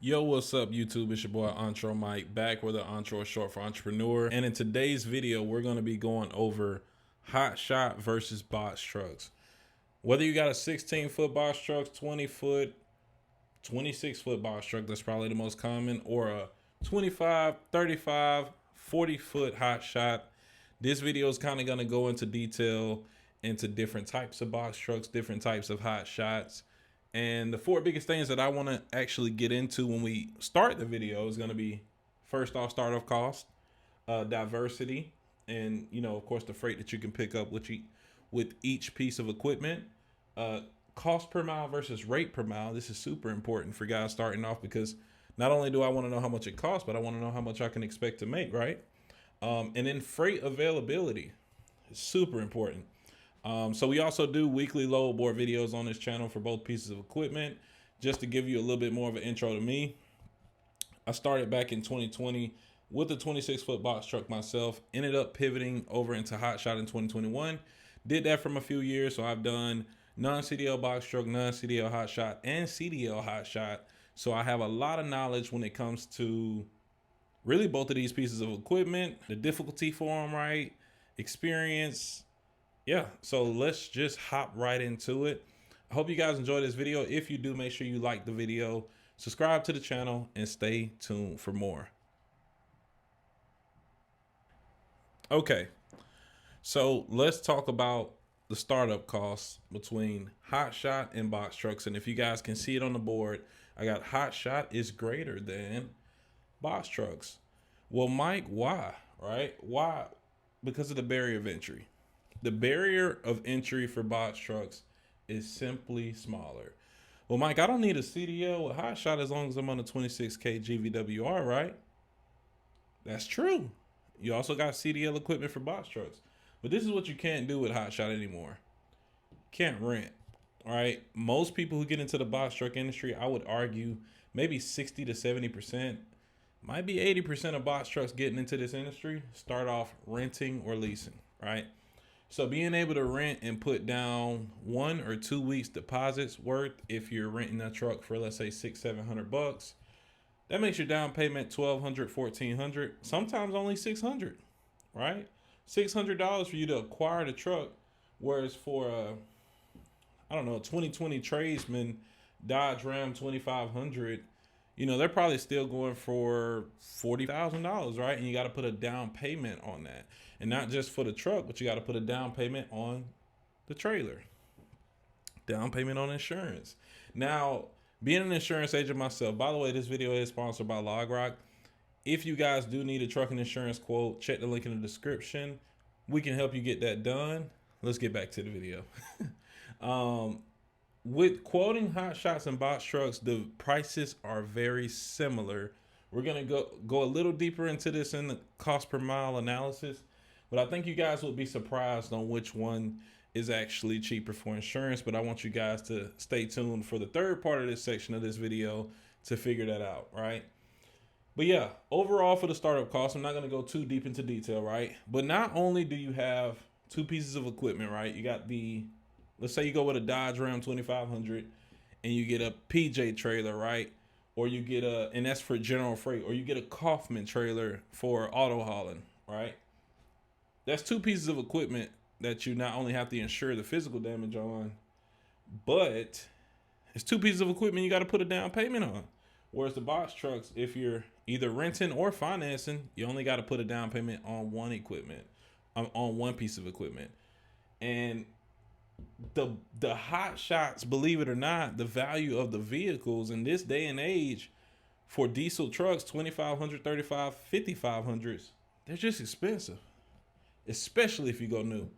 Yo, what's up, YouTube? It's your boy Entre Mike, back with the Entre short for entrepreneur. And in today's video, we're going to be going over Hotshot versus box trucks. Whether you got a 16-foot box truck, 20-foot, 26-foot box truck, that's probably the most common, or a 25, 35, 40-foot Hotshot. This video is kind of going to go into detail into different types of box trucks, different types of Hotshots. And the four biggest things that I want to actually get into when we start the video is going to be, first off, startup cost, diversity, and of course, the freight that you can pick up with each piece of equipment. Cost per mile versus rate per mile. This is super important for guys starting off, because not only do I want to know how much it costs, but I want to know how much I can expect to make, right? And then freight availability is super important. So we also do weekly load board videos on this channel for both pieces of equipment. Just to give you a little bit more of an intro to me, I started back in 2020 with a 26-foot box truck myself, ended up pivoting over into Hotshot in 2021. Did that from a few years, so I've done non-CDL box truck, non-CDL Hotshot, and CDL Hotshot. So I have a lot of knowledge when it comes to really both of these pieces of equipment, the difficulty for them, right? Experience. Yeah, so let's just hop right into it. I hope you guys enjoy this video. If you do, make sure you like the video, subscribe to the channel, and stay tuned for more. Okay, so let's talk about the startup costs between Hotshot and box trucks. And if you guys can see it on the board, I got Hotshot is greater than box trucks. Well, Mike, why? Right? Why? Because of the barrier of entry. The barrier of entry for box trucks is simply smaller. Well, Mike, I don't need a CDL with Hotshot as long as I'm on a 26K GVWR, right? That's true. You also got CDL equipment for box trucks. But this is what you can't do with Hotshot anymore. Can't rent, right? Most people who get into the box truck industry, I would argue maybe 60 to 70%, might be 80% of box trucks getting into this industry start off renting or leasing, right? So being able to rent and put down 1 or 2 weeks deposits worth, if you're renting a truck for, let's say, $600-700, that makes your down payment $1,200, $1,400, sometimes only $600, right? $600 for you to acquire the truck, whereas for a 2020 tradesman Dodge Ram 2500, they're probably still going for $40,000, right? And you got to put a down payment on that. And not just for the truck, but you got to put a down payment on the trailer. Down payment on insurance. Now, being an insurance agent myself, by the way, this video is sponsored by LogRock. If you guys do need a trucking insurance quote, check the link in the description. We can help you get that done. Let's get back to the video. With quoting Hotshots and box trucks, the prices are very similar. We're going to go a little deeper into this in the cost per mile analysis, but I think you guys will be surprised on which one is actually cheaper for insurance. But I want you guys to stay tuned for the third part of this section of this video to figure that out, right? But yeah, overall for the startup cost, I'm not going to go too deep into detail, right? But not only do you have two pieces of equipment, right? You got let's say you go with a Dodge Ram 2500 and you get a PJ trailer, right? Or you get and that's for general freight, or you get a Kaufman trailer for auto hauling, right? That's two pieces of equipment that you not only have to insure the physical damage on, but it's two pieces of equipment you got to put a down payment on. Whereas the box trucks, if you're either renting or financing, you only got to put a down payment on one piece of equipment. And the Hotshots, believe it or not, the value of the vehicles in this day and age for diesel trucks, 2500, 35, 5500s, they're just expensive, especially if you go new.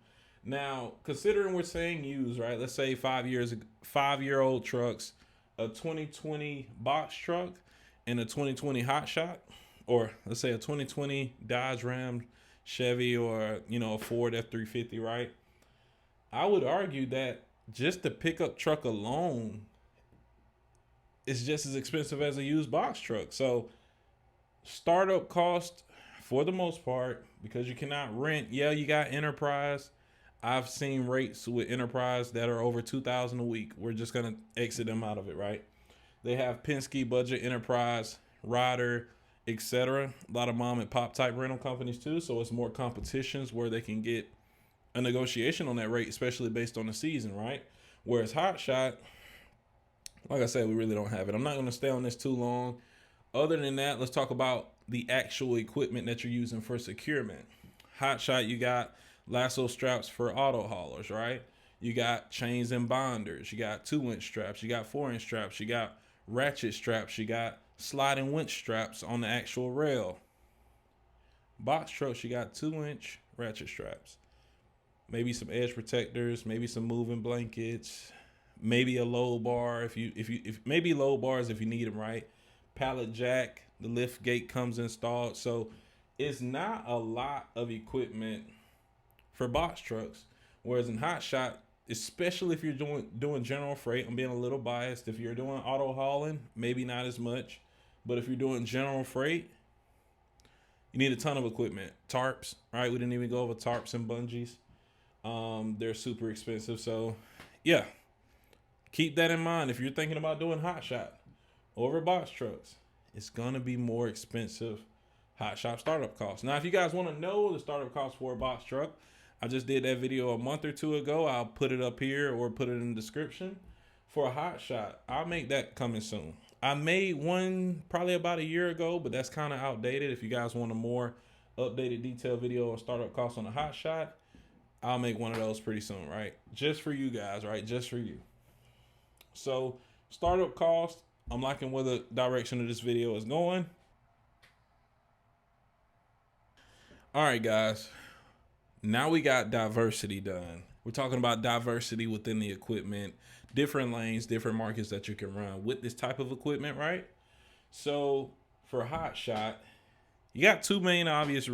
Now, considering we're saying used, right? Let's say 5-year-old trucks, a 2020 box truck and a 2020 Hotshot, or let's say a 2020 Dodge Ram, Chevy, or a Ford F-350, right? I would argue that just the pickup truck alone is just as expensive as a used box truck. So startup cost, for the most part, because you cannot rent. Yeah, you got Enterprise. I've seen rates with Enterprise that are over $2,000 a week. We're just going to exit them out of it, right? They have Penske, Budget, Enterprise, Ryder, etc. A lot of mom and pop type rental companies too. So it's more competitions where they can get a negotiation on that rate, especially based on the season, right? Whereas Hotshot, like I said, we really don't have it. I'm not going to stay on this too long. Other than that, let's talk about the actual equipment that you're using for securement. Hotshot, you got lasso straps for auto haulers, right? You got chains and binders. You got 2-inch straps. You got 4-inch straps. You got ratchet straps. You got sliding winch straps on the actual rail. Box trucks, you got 2-inch ratchet straps. Maybe some edge protectors. Maybe some moving blankets. Maybe a low bar if maybe low bars if you need them, right? Pallet jack. The lift gate comes installed. So it's not a lot of equipment for box trucks. Whereas in Hotshot, especially if you're doing general freight, I'm being a little biased. If you're doing auto hauling, maybe not as much. But if you're doing general freight, you need a ton of equipment. Tarps, right? We didn't even go over tarps and bungees. They're super expensive. So, yeah, keep that in mind. If you're thinking about doing Hotshot over box trucks, it's going to be more expensive Hotshot startup costs. Now, if you guys want to know the startup cost for a box truck, I just did that video a month or two ago. I'll put it up here or put it in the description. For a Hotshot, I'll make that coming soon. I made one probably about a year ago, but that's kind of outdated. If you guys want a more updated detailed video on startup costs on a Hotshot, I'll make one of those pretty soon, right? Just for you guys, right? Just for you. So startup cost, I'm liking where the direction of this video is going. All right, guys. Now we got diversity done. We're talking about diversity within the equipment, different lanes, different markets that you can run with this type of equipment, right? So for Hotshot, you got two main obvious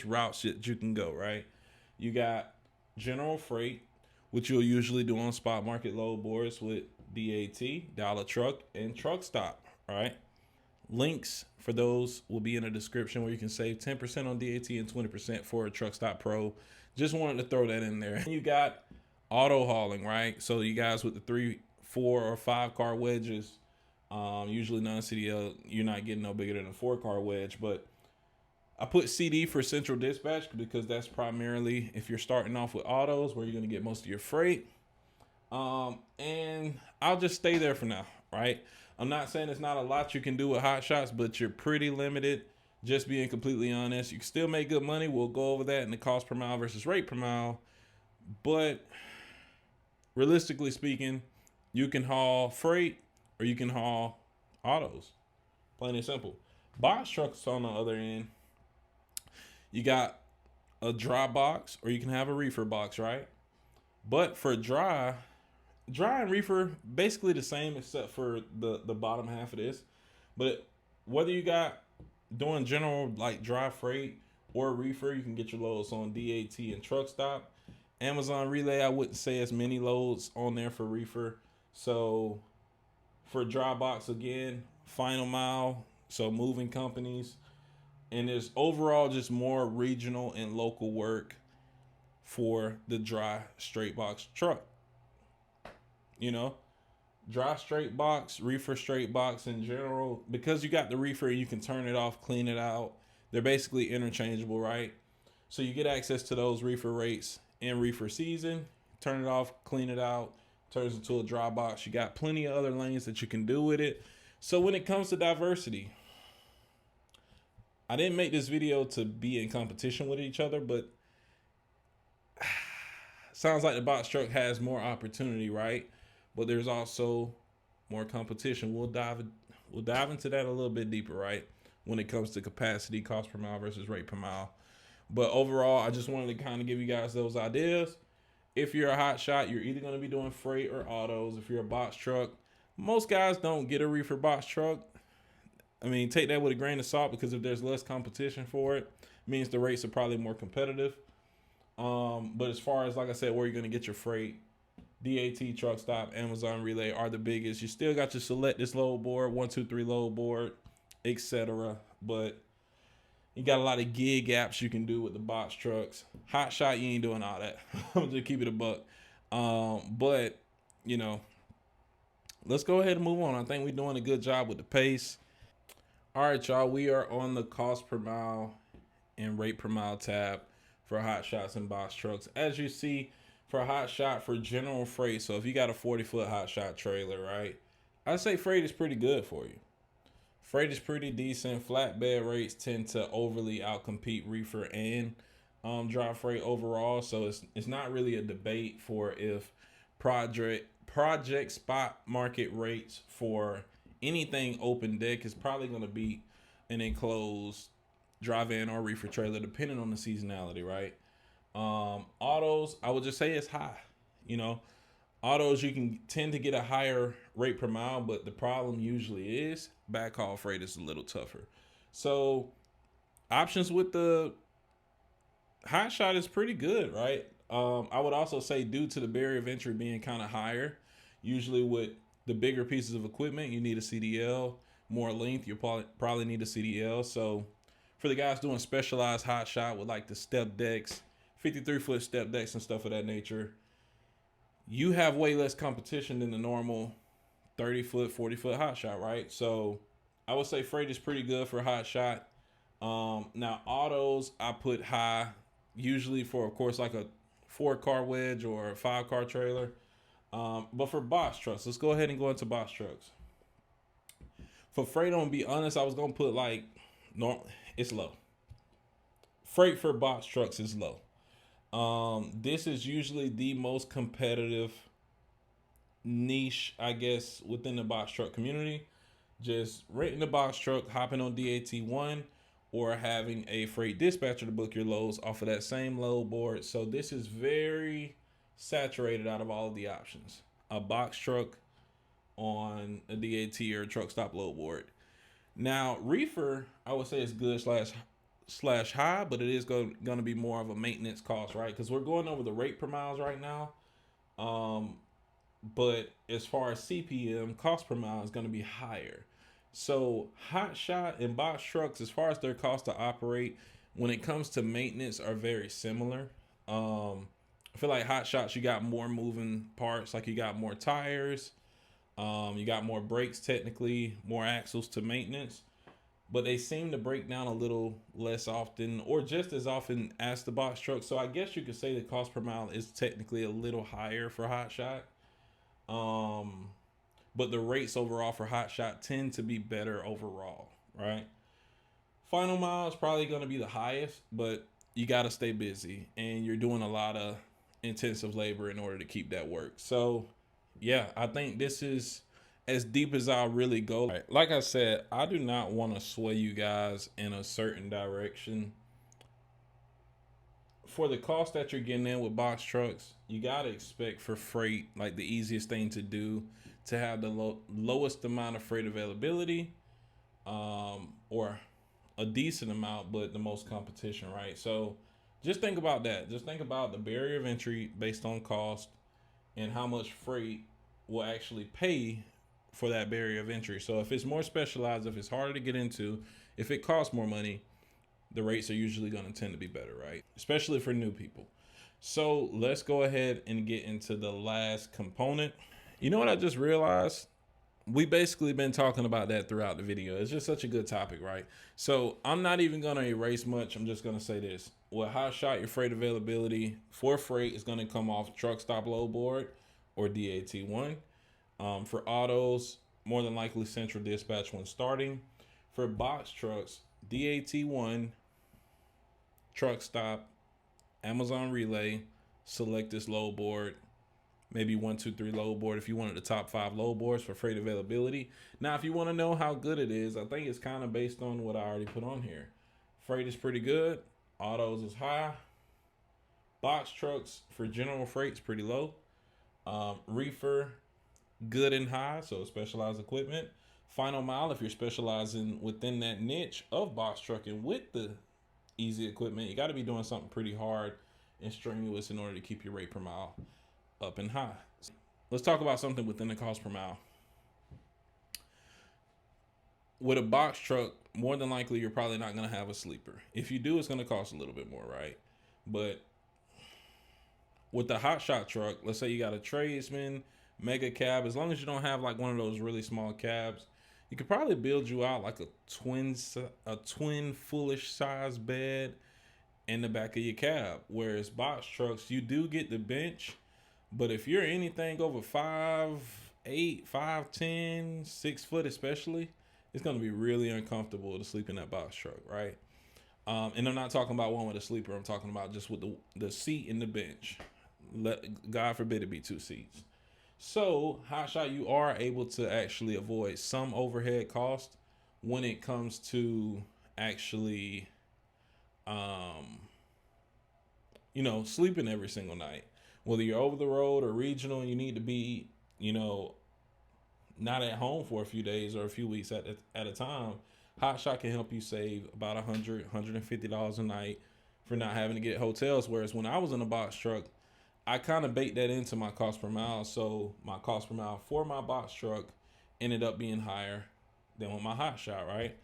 routes that you can go, right? You got general freight, which you'll usually do on spot market load boards with DAT, dollar truck, and truck stop, right? Links for those will be in the description where you can save 10% on DAT and 20% for a Truck Stop Pro. Just wanted to throw that in there. You got auto hauling, right? So you guys with the 3, 4, or 5 car wedges, usually non-CDL, you're not getting no bigger than a 4-car wedge. But I put CD for central dispatch because that's primarily if you're starting off with autos where you're going to get most of your freight. And I'll just stay there for now, right? I'm not saying it's not a lot you can do with Hotshots, but you're pretty limited. Just being completely honest, you can still make good money. We'll go over that in the cost per mile versus rate per mile. But realistically speaking, you can haul freight or you can haul autos. Plain and simple. Box trucks on the other end, you got a dry box or you can have a reefer box, right? But for dry and reefer, basically the same except for the bottom half of this. But whether you got doing general like dry freight or reefer, you can get your loads on DAT and truck stop. Amazon Relay, I wouldn't say as many loads on there for reefer. So for dry box, again, final mile, so moving companies. And there's overall just more regional and local work for the dry straight box truck. You know, dry straight box, reefer straight box in general, because you got the reefer, you can turn it off, clean it out. They're basically interchangeable, right? So you get access to those reefer rates in reefer season, turn it off, clean it out, turns into a dry box. You got plenty of other lanes that you can do with it. So when it comes to diversity, I didn't make this video to be in competition with each other, but sounds like the box truck has more opportunity, right? But there's also more competition. We'll dive into that a little bit deeper, right? When it comes to capacity, cost per mile versus rate per mile. But overall, I just wanted to kind of give you guys those ideas. If you're a Hotshot, you're either going to be doing freight or autos. If you're a box truck, most guys don't get a reefer box truck. I mean, take that with a grain of salt because if there's less competition for it, it means the rates are probably more competitive. But as far as, like I said, where you're going to get your freight, DAT, truck stop, Amazon Relay are the biggest. You still got your select this load board, 1, 2, 3 load board, etc. But you got a lot of gig apps you can do with the box trucks. Hotshot, you ain't doing all that. I'm just keep it a buck. But you know, let's go ahead and move on. I think we're doing a good job with the pace. All right, y'all. We are on the cost per mile and rate per mile tab for hot shots and box trucks. As you see, for hot shot for general freight, so if you got a 40-foot hot shot trailer, right, I'd say freight is pretty good for you. Freight is pretty decent. Flatbed rates tend to overly outcompete reefer and dry freight overall, so it's not really a debate for if project spot market rates for anything open deck is probably going to be an enclosed dry van or reefer trailer, depending on the seasonality, right? Autos, I would just say it's high. You know, autos, you can tend to get a higher rate per mile, but the problem usually is backhaul freight is a little tougher. So options with the hot shot is pretty good, right? I would also say due to the barrier of entry being kind of higher, usually with the bigger pieces of equipment, you need a CDL. More length, you probably need a CDL. So for the guys doing specialized hot shot with like the step decks, 53-foot step decks and stuff of that nature, you have way less competition than the normal 30-foot, 40-foot hot shot, right? So I would say freight is pretty good for hot shot. Now autos, I put high, usually for, of course, like a 4-car wedge or a 5-car trailer. But for box trucks, let's go ahead and go into box trucks. For freight, I'm gonna be honest, I was gonna put like, no, it's low. Freight for box trucks is low. This is usually the most competitive niche, I guess, within the box truck community. Just renting a box truck, hopping on DAT1, or having a freight dispatcher to book your loads off of that same load board. So this is very saturated out of all of the options. A box truck on a DAT or a truck stop load board. Now, reefer, I would say is good slash high, but it is going to be more of a maintenance cost, right? Because we're going over the rate per miles right now. But as far as CPM, cost per mile is going to be higher. So hot shot and box trucks, as far as their cost to operate, when it comes to maintenance, are very similar. I feel like hot shots, you got more moving parts, like you got more tires, you got more brakes, technically more axles to maintenance, but they seem to break down a little less often or just as often as the box truck. So I guess you could say the cost per mile is technically a little higher for hot shot. But the rates overall for hot shot tend to be better overall, right? Final mile is probably going to be the highest, but you got to stay busy and you're doing a lot of intensive labor in order to keep that work. So yeah, I think this is as deep as I'll really go. Like I said, I do not want to sway you guys in a certain direction. For the cost that you're getting in with box trucks, you got to expect for freight, like the easiest thing to do, to have the lowest amount of freight availability, or a decent amount, but the most competition, right? So just think about that. Just think about the barrier of entry based on cost and how much freight will actually pay for that barrier of entry. So if it's more specialized, if it's harder to get into, if it costs more money, the rates are usually going to tend to be better, right? Especially for new people. So let's go ahead and get into the last component. You know what I just realized? We basically been talking about that throughout the video. It's just such a good topic, right? So I'm not even going to erase much. I'm just going to say this. With hot shot, your freight availability for freight is going to come off truck stop load board or DAT1. For autos, more than likely central dispatch when starting. For box trucks, DAT1, truck stop, Amazon relay, select this load board, maybe 1, 2, 3 load board if you wanted the top 5 load boards for freight availability. Now, if you want to know how good it is, I think it's kind of based on what I already put on here. Freight is pretty good. Autos is high. Box trucks for general freight is pretty low. Reefer, good and high, so specialized equipment. Final mile, if you're specializing within that niche of box trucking with the easy equipment, you got to be doing something pretty hard and strenuous in order to keep your rate per mile up and high. Let's talk about something within the cost per mile. With a box truck, more than likely, you're probably not going to have a sleeper. If you do, it's going to cost a little bit more, right? But with the hot shot truck, let's say you got a tradesman mega cab, as long as you don't have like one of those really small cabs, you could probably build you out like a twin foolish size bed in the back of your cab. Whereas box trucks, you do get the bench, but if you're anything over 5'8", 5'10", 6 foot especially, it's gonna be really uncomfortable to sleep in that box truck, right? And I'm not talking about one with a sleeper. I'm talking about just with the seat and the bench. God forbid it be two seats. So, Hotshot, you are able to actually avoid some overhead cost when it comes to actually, um, sleeping every single night. Whether you're over the road or regional and you need to be, you know, not at home for a few days or a few weeks at a time, Hotshot can help you save about $150 a night for not having to get hotels. Whereas when I was in a box truck, I kind of baked that into my cost per mile. So my cost per mile for my box truck ended up being higher than with my Hotshot, right?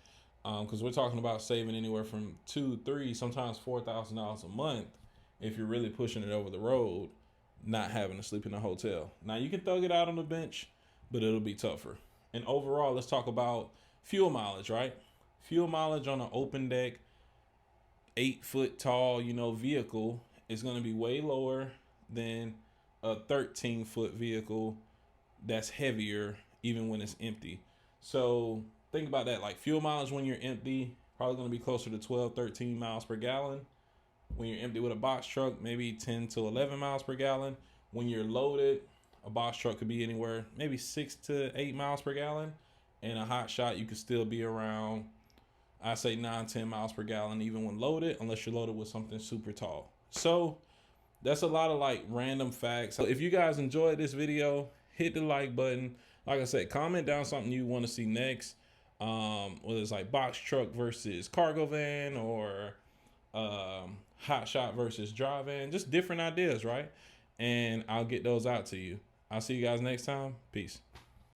Because we're talking about saving anywhere from two, three, sometimes $4,000 a month if you're really pushing it over the road, not having to sleep in a hotel. Now you can thug it out on the bench, but it'll be tougher. And overall, let's talk about fuel mileage, right? Fuel mileage on an open deck, 8 foot tall, vehicle is going to be way lower than a 13-foot vehicle that's heavier even when it's empty. So think about that. Like fuel mileage when you're empty, probably going to be closer to 12, 13 miles per gallon. When you're empty with a box truck, maybe 10 to 11 miles per gallon. When you're loaded, a box truck could be anywhere, maybe 6 to 8 miles per gallon. And a Hotshot, you could still be around, I say 9, 10 miles per gallon, even when loaded, unless you're loaded with something super tall. So that's a lot of like random facts. So if you guys enjoyed this video, hit the like button. Like I said, comment down something you want to see next. Whether it's like box truck versus cargo van or Hotshot versus dry van, just different ideas, right? And I'll get those out to you. I'll see you guys next time. Peace.